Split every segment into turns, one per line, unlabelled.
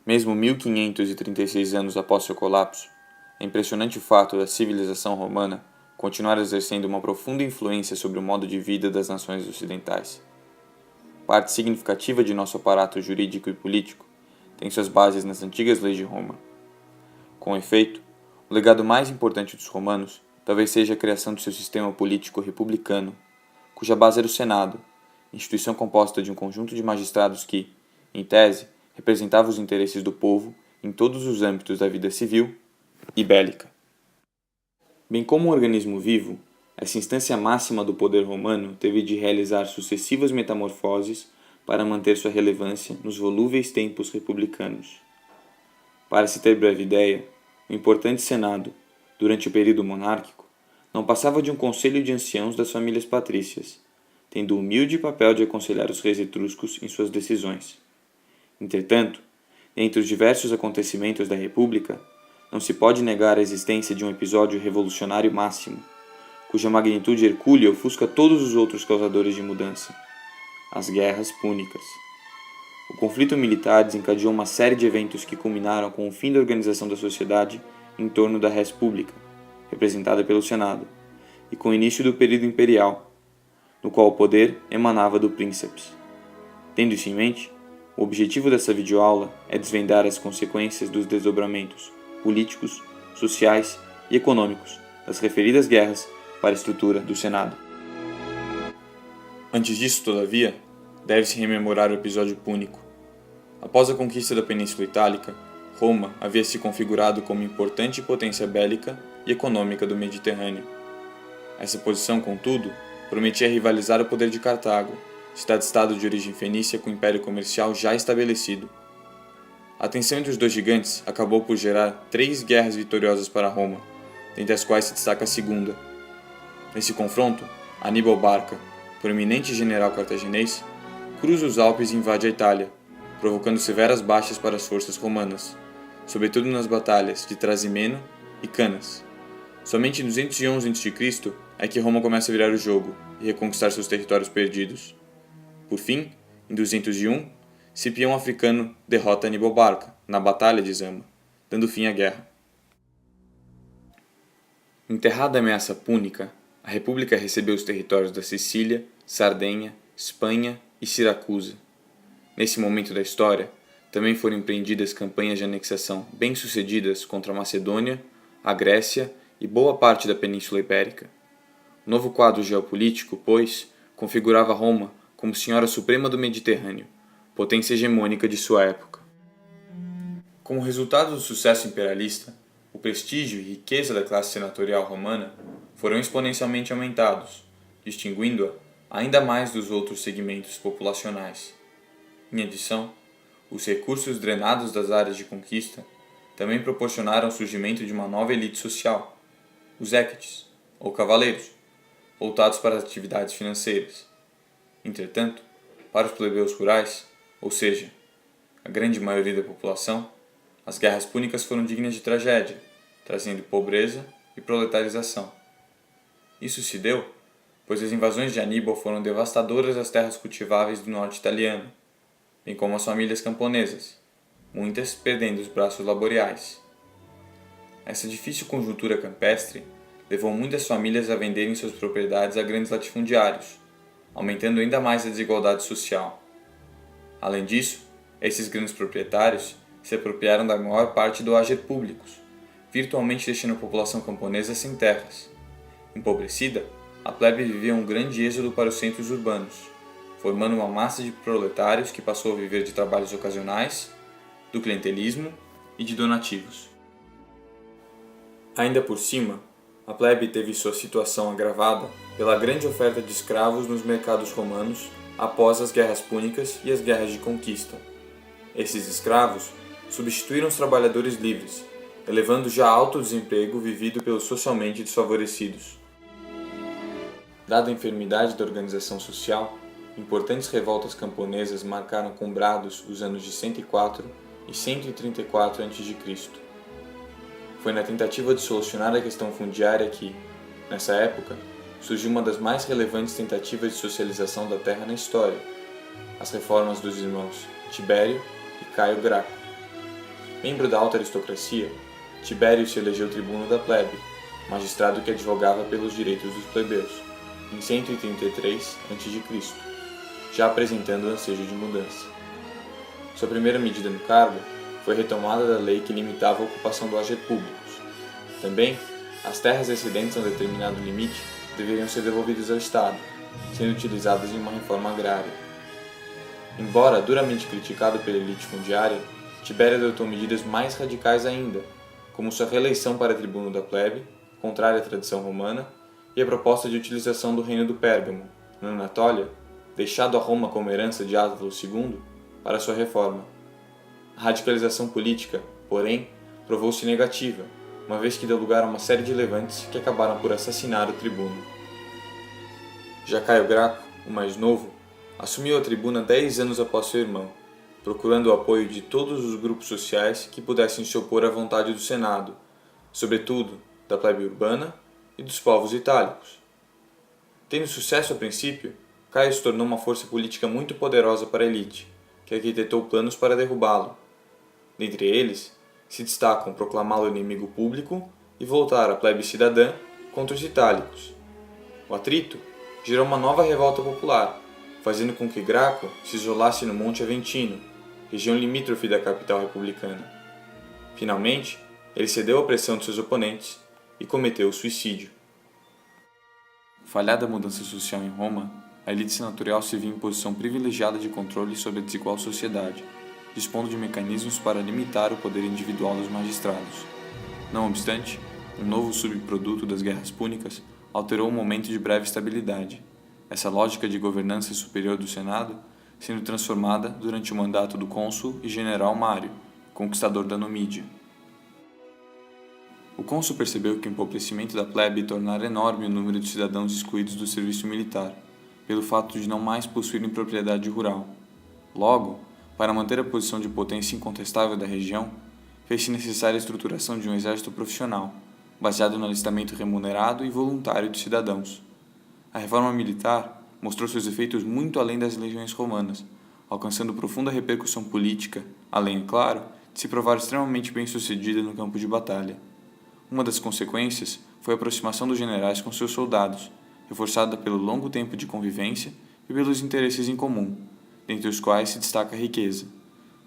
Mesmo 1536 anos após seu colapso, é impressionante o fato da civilização romana continuar exercendo uma profunda influência sobre o modo de vida das nações ocidentais. Parte significativa de nosso aparato jurídico e político tem suas bases nas antigas leis de Roma. Com efeito, o legado mais importante dos romanos talvez seja a criação do seu sistema político republicano, cuja base era o Senado, instituição composta de um conjunto de magistrados que, em tese, representava os interesses do povo em todos os âmbitos da vida civil e bélica. Bem como um organismo vivo, essa instância máxima do poder romano teve de realizar sucessivas metamorfoses para manter sua relevância nos volúveis tempos republicanos. Para se ter breve ideia, o importante Senado, durante o período monárquico, não passava de um conselho de anciãos das famílias patrícias, tendo o humilde papel de aconselhar os reis etruscos em suas decisões. Entretanto, entre os diversos acontecimentos da República, não se pode negar a existência de um episódio revolucionário máximo, cuja magnitude hercúlea ofusca todos os outros causadores de mudança: as Guerras Púnicas. O conflito militar desencadeou uma série de eventos que culminaram com o fim da organização da sociedade em torno da res pública, representada pelo Senado, e com o início do período imperial, no qual o poder emanava do princeps. Tendo isso em mente, o objetivo dessa videoaula é desvendar as consequências dos desdobramentos políticos, sociais e econômicos das referidas guerras para a estrutura do Senado. Antes disso, todavia, deve-se rememorar o episódio púnico. Após a conquista da Península Itálica, Roma havia se configurado como importante potência bélica e econômica do Mediterrâneo. Essa posição, contudo, prometia rivalizar o poder de Cartago, cidade-estado de origem fenícia com império comercial já estabelecido. A tensão entre os dois gigantes acabou por gerar 3 guerras vitoriosas para Roma, dentre as quais se destaca a segunda. Nesse confronto, Aníbal Barca, proeminente general cartaginês, cruza os Alpes e invade a Itália, provocando severas baixas para as forças romanas, sobretudo nas batalhas de Trasimeno e Canas. Somente em 211 a.C. é que Roma começa a virar o jogo e reconquistar seus territórios perdidos. Por fim, em 201, Cipião Africano derrota Aníbal Barca na Batalha de Zama, dando fim à guerra. Enterrada a ameaça púnica, a República recebeu os territórios da Sicília, Sardenha, Espanha e Siracusa. Nesse momento da história, também foram empreendidas campanhas de anexação bem-sucedidas contra a Macedônia, a Grécia e boa parte da Península Ibérica. O novo quadro geopolítico, pois, configurava Roma como senhora suprema do Mediterrâneo, potência hegemônica de sua época. Como resultado do sucesso imperialista, o prestígio e riqueza da classe senatorial romana foram exponencialmente aumentados, distinguindo-a ainda mais dos outros segmentos populacionais. Em adição, os recursos drenados das áreas de conquista também proporcionaram o surgimento de uma nova elite social, os equites, ou cavaleiros, voltados para as atividades financeiras. Entretanto, para os plebeus rurais, ou seja, a grande maioria da população, as guerras púnicas foram dignas de tragédia, trazendo pobreza e proletarização. Isso se deu, pois as invasões de Aníbal foram devastadoras às terras cultiváveis do norte italiano, bem como às famílias camponesas, muitas perdendo os braços laboreais. Essa difícil conjuntura campestre levou muitas famílias a venderem suas propriedades a grandes latifundiários, aumentando ainda mais a desigualdade social. Além disso, esses grandes proprietários se apropriaram da maior parte do hager públicos, virtualmente deixando a população camponesa sem terras. Empobrecida, a plebe vivia um grande êxodo para os centros urbanos, formando uma massa de proletários que passou a viver de trabalhos ocasionais, do clientelismo e de donativos. Ainda por cima, a plebe teve sua situação agravada pela grande oferta de escravos nos mercados romanos após as guerras púnicas e as guerras de conquista. Esses escravos substituíram os trabalhadores livres, elevando já alto desemprego vivido pelos socialmente desfavorecidos. Dada a enfermidade da organização social, importantes revoltas camponesas marcaram com brados os anos de 104 e 134 a.C. Foi na tentativa de solucionar a questão fundiária que, nessa época, surgiu uma das mais relevantes tentativas de socialização da terra na história, as reformas dos irmãos Tibério e Caio Graco. Membro da alta aristocracia, Tibério se elegeu tribuno da plebe, magistrado que advogava pelos direitos dos plebeus, em 133 a.C., já apresentando ansejo de mudança. Sua primeira medida no cargo foi a retomada da lei que limitava a ocupação dos lares públicos. Também, as terras excedentes a um determinado limite deveriam ser devolvidas ao Estado, sendo utilizadas em uma reforma agrária. Embora duramente criticado pela elite fundiária, Tibério adotou medidas mais radicais ainda, como sua reeleição para tribuno da plebe, contrária à tradição romana, e a proposta de utilização do reino do Pérgamo, na Anatólia, deixado a Roma como herança de Átalo II, para sua reforma. A radicalização política, porém, provou-se negativa, uma vez que deu lugar a uma série de levantes que acabaram por assassinar o tribuno. Já Caio Graco, o mais novo, assumiu a tribuna 10 anos após seu irmão, procurando o apoio de todos os grupos sociais que pudessem se opor à vontade do Senado, sobretudo da plebe urbana e dos povos itálicos. Tendo sucesso a princípio, Caio se tornou uma força política muito poderosa para a elite, que arquitetou planos para derrubá-lo. Dentre eles, se destacam proclamá-lo inimigo público e voltar a plebe cidadã contra os itálicos. O atrito gerou uma nova revolta popular, fazendo com que Graco se isolasse no Monte Aventino, região limítrofe da capital republicana. Finalmente, ele cedeu à pressão de seus oponentes e cometeu o suicídio. Falhada a mudança social em Roma, a elite senatorial se viu em posição privilegiada de controle sobre a desigual sociedade, dispondo de mecanismos para limitar o poder individual dos magistrados. Não obstante, um novo subproduto das guerras púnicas alterou um momento de breve estabilidade, essa lógica de governança superior do Senado sendo transformada durante o mandato do cônsul e general Mário, conquistador da Numídia. O cônsul percebeu que o empobrecimento da plebe tornara enorme o número de cidadãos excluídos do serviço militar, pelo fato de não mais possuírem propriedade rural. Logo, para manter a posição de potência incontestável da região, fez-se necessária a estruturação de um exército profissional, baseado no alistamento remunerado e voluntário de cidadãos. A reforma militar mostrou seus efeitos muito além das legiões romanas, alcançando profunda repercussão política, além, é claro, de se provar extremamente bem-sucedida no campo de batalha. Uma das consequências foi a aproximação dos generais com seus soldados, reforçada pelo longo tempo de convivência e pelos interesses em comum, dentre os quais se destaca a riqueza.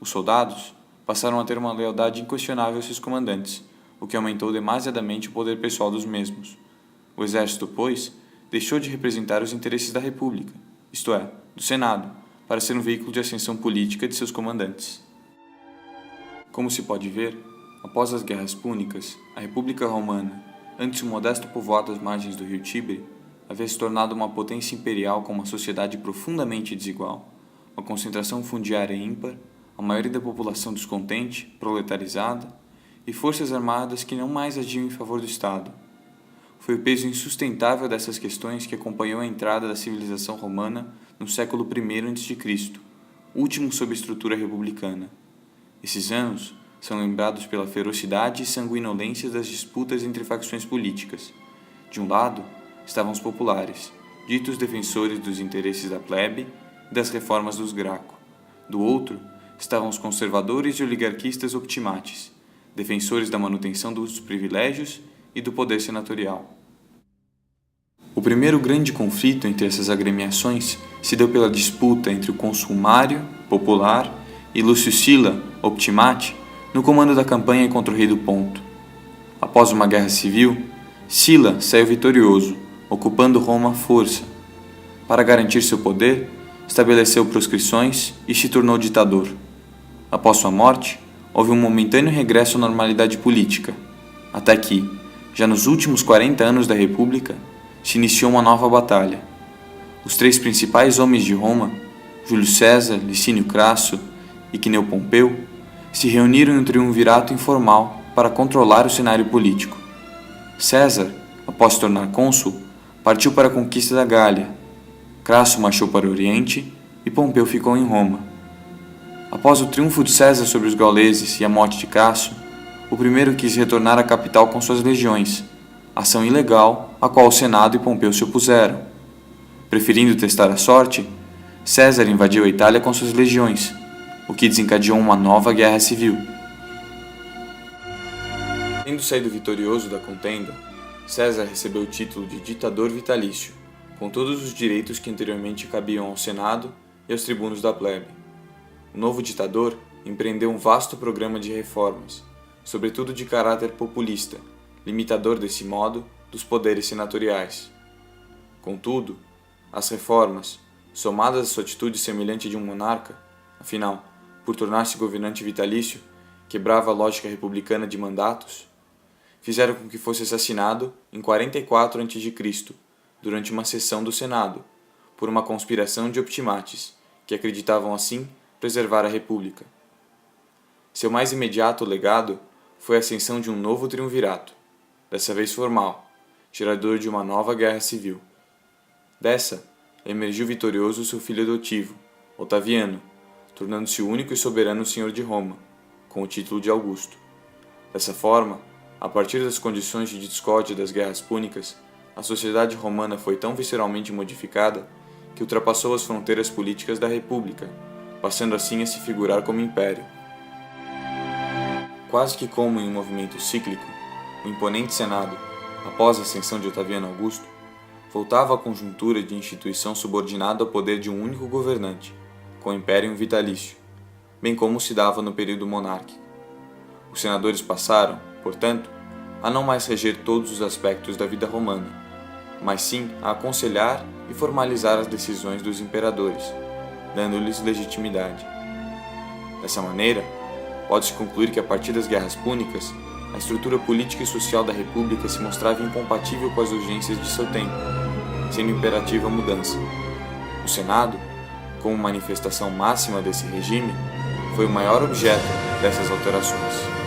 Os soldados passaram a ter uma lealdade inquestionável a seus comandantes, o que aumentou demasiadamente o poder pessoal dos mesmos. O exército, pois, deixou de representar os interesses da República, isto é, do Senado, para ser um veículo de ascensão política de seus comandantes. Como se pode ver, após as guerras púnicas, a República Romana, antes um modesto povoado às margens do rio Tibre, havia se tornado uma potência imperial com uma sociedade profundamente desigual, uma concentração fundiária ímpar, a maioria da população descontente, proletarizada, e forças armadas que não mais agiam em favor do Estado. Foi o peso insustentável dessas questões que acompanhou a entrada da civilização romana no século I a.C., último sob estrutura republicana. Esses anos são lembrados pela ferocidade e sanguinolência das disputas entre facções políticas. De um lado, estavam os populares, ditos defensores dos interesses da plebe e das reformas dos Graco. Do outro, estavam os conservadores e oligarquistas optimates, defensores da manutenção dos privilégios e do poder senatorial. O primeiro grande conflito entre essas agremiações se deu pela disputa entre o cônsul Mário, popular, e Lúcio Sila, optimate, no comando da campanha contra o rei do Ponto. Após uma guerra civil, Sila saiu vitorioso, ocupando Roma à força. Para garantir seu poder, estabeleceu proscrições e se tornou ditador. Após sua morte, houve um momentâneo regresso à normalidade política, até que, já nos últimos 40 anos da República, se iniciou uma nova batalha. Os três principais homens de Roma, Júlio César, Licínio Crasso e Cneu Pompeu, se reuniram em um triunvirato informal para controlar o cenário político. César, após se tornar cônsul, partiu para a conquista da Gália. Crasso marchou para o Oriente e Pompeu ficou em Roma. Após o triunfo de César sobre os gauleses e a morte de Crasso, o primeiro quis retornar à capital com suas legiões, ação ilegal a qual o Senado e Pompeu se opuseram. Preferindo testar a sorte, César invadiu a Itália com suas legiões, o que desencadeou uma nova guerra civil. Tendo saído vitorioso da contenda, César recebeu o título de ditador vitalício, com todos os direitos que anteriormente cabiam ao Senado e aos tribunos da plebe. O novo ditador empreendeu um vasto programa de reformas, sobretudo de caráter populista, limitador desse modo dos poderes senatoriais. Contudo, as reformas, somadas à sua atitude semelhante de um monarca, afinal, por tornar-se governante vitalício, quebrava a lógica republicana de mandatos, fizeram com que fosse assassinado em 44 a.C., durante uma sessão do Senado, por uma conspiração de optimates, que acreditavam assim preservar a República. Seu mais imediato legado foi a ascensão de um novo triunvirato, dessa vez formal, gerador de uma nova guerra civil. Dessa, emergiu vitorioso seu filho adotivo, Otaviano, tornando-se o único e soberano senhor de Roma, com o título de Augusto. Dessa forma, a partir das condições de discórdia das guerras púnicas, a sociedade romana foi tão visceralmente modificada que ultrapassou as fronteiras políticas da República, passando assim a se figurar como império. Quase que como em um movimento cíclico, o imponente Senado, após a ascensão de Otaviano Augusto, voltava à conjuntura de instituição subordinada ao poder de um único governante, com o império vitalício, bem como se dava no período monárquico. Os senadores passaram, portanto, a não mais reger todos os aspectos da vida romana, mas sim a aconselhar e formalizar as decisões dos imperadores, dando-lhes legitimidade. Dessa maneira, pode-se concluir que a partir das guerras púnicas, a estrutura política e social da República se mostrava incompatível com as urgências de seu tempo, sendo imperativa a mudança. O Senado, como manifestação máxima desse regime, foi o maior objeto dessas alterações.